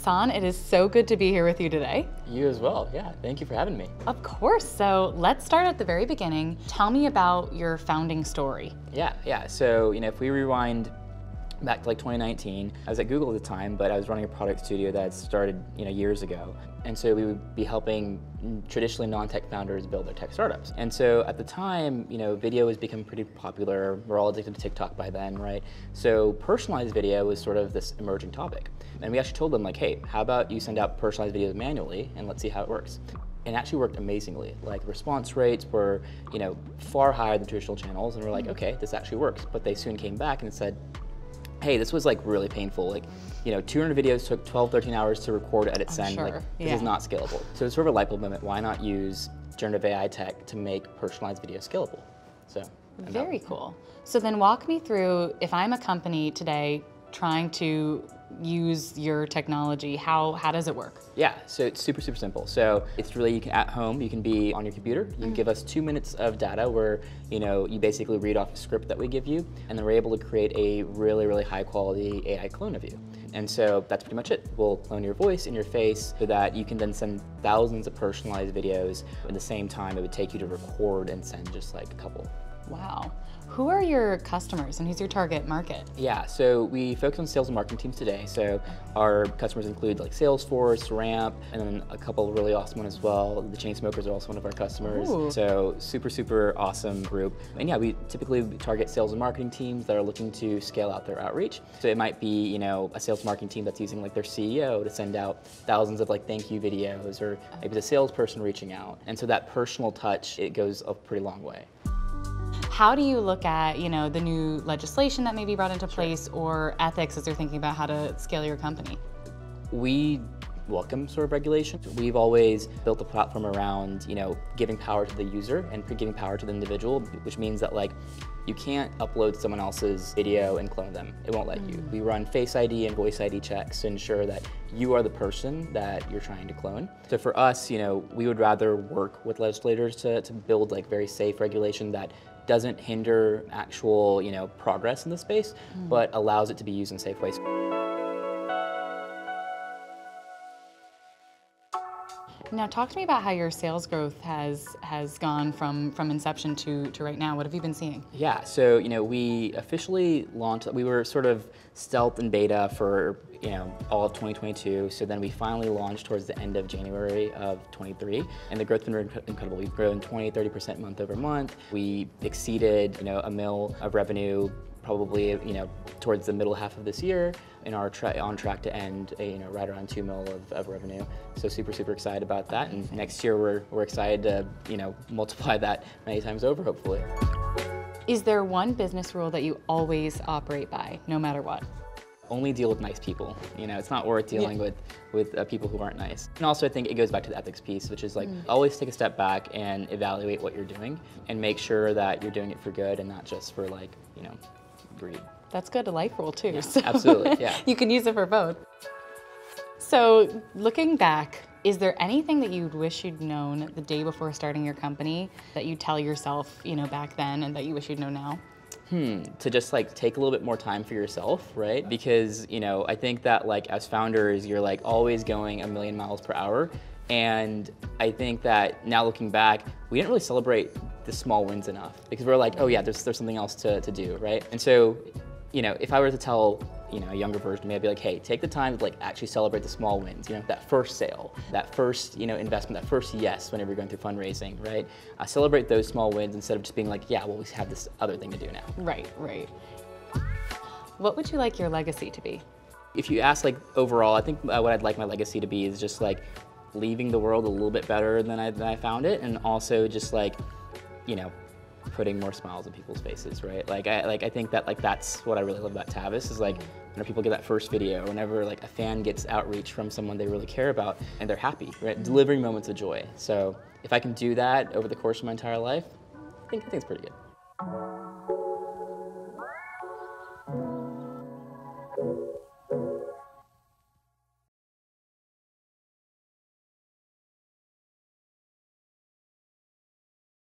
Hassan, it is so good to be here with you today. You as well, yeah. Thank you for having me. Of course. So let's start at the very beginning. Tell me about your founding story. Yeah. So, if we rewind back to like 2019, I was at Google at the time, but I was running a product studio that had started, years ago. And so we would be helping traditionally non-tech founders build their tech startups. And so at the time, video was becoming pretty popular. We're all addicted to TikTok by then, right? So personalized video was sort of this emerging topic. And we actually told them like, hey, how about you send out personalized videos manually and let's see how it works. And it actually worked amazingly. Like response rates were, far higher than traditional channels. And we're like, okay, this actually works. But they soon came back and said, hey, this was like really painful. Like, 200 videos took 12, 13 hours to record, edit, send. Sure. Like, this is not scalable. So it's sort of a light bulb moment. Why not use generative AI tech to make personalized video scalable? So very cool. So then walk me through, if I'm a company today trying to use your technology, how does it work? Yeah, so it's super simple. So it's really, you can at home, you can be on your computer, you give us 2 minutes of data where, you basically read off a script that we give you, and then we're able to create a really high quality AI clone of you. And so that's pretty much it. We'll clone your voice and your face so that you can then send thousands of personalized videos at the same time it would take you to record and send just like a couple. Wow. Who are your customers and who's your target market? Yeah, so we focus on sales and marketing teams today. So our customers include like Salesforce, Ramp, and then a couple of really awesome ones as well. The Chainsmokers are also one of our customers. Ooh. So super awesome group. And yeah, we typically target sales and marketing teams that are looking to scale out their outreach. So it might be, a sales marketing team that's using like their CEO to send out thousands of like thank you videos, or maybe the salesperson reaching out. And so that personal touch, it goes a pretty long way. How do you look at, the new legislation that may be brought into place or ethics as you're thinking about how to scale your company? We welcome sort of regulation. We've always built the platform around, giving power to the user and giving power to the individual, which means that like, you can't upload someone else's video and clone them. It won't let you. We run Face ID and Voice ID checks to ensure that you are the person that you're trying to clone. So for us, we would rather work with legislators to build like very safe regulation that doesn't hinder actual, progress in the space, but allows it to be used in safe ways. Now talk to me about how your sales growth has gone from inception to right now. What have you been seeing? Yeah, so we officially launched, we were sort of stealth and beta for all of 2022. So then we finally launched towards the end of January of 23, and the growth's been incredible. We've grown 20-30% month over month. We exceeded $1 million of revenue probably towards the middle half of this year, and are on track to end right around $2 million of revenue. So super excited about that. And next year we're excited to multiply that many times over, hopefully. Is there one business rule that you always operate by, no matter what? Only deal with nice people. It's not worth dealing with people who aren't nice. And also I think it goes back to the ethics piece, which is like always take a step back and evaluate what you're doing and make sure that you're doing it for good and not just for like, greed. That's good, a life rule too. Yeah, so absolutely, yeah. You can use it for both. So looking back, is there anything that you wish you'd known the day before starting your company that you tell yourself, back then and that you wish you'd know now? To just like take a little bit more time for yourself, right? Because, I think that like as founders, you're like always going 1,000,000 miles per hour. And I think that now looking back, we didn't really celebrate the small wins enough because we're like, oh yeah, there's something else to do, right? And so, if I were to tell, a younger version of me, I'd be like, hey, take the time to like actually celebrate the small wins, that first sale, that first, investment, that first yes whenever you're going through fundraising, right? Celebrate those small wins instead of just being like, yeah, well, we have this other thing to do now. Right. What would you like your legacy to be? If you ask like overall, I think what I'd like my legacy to be is just like leaving the world a little bit better than I found it, and also just like, putting more smiles on people's faces, right? I think that like that's what I really love about Tavus is like when people get that first video, whenever like a fan gets outreach from someone they really care about and they're happy, right? Delivering moments of joy. So if I can do that over the course of my entire life, I think it's pretty good.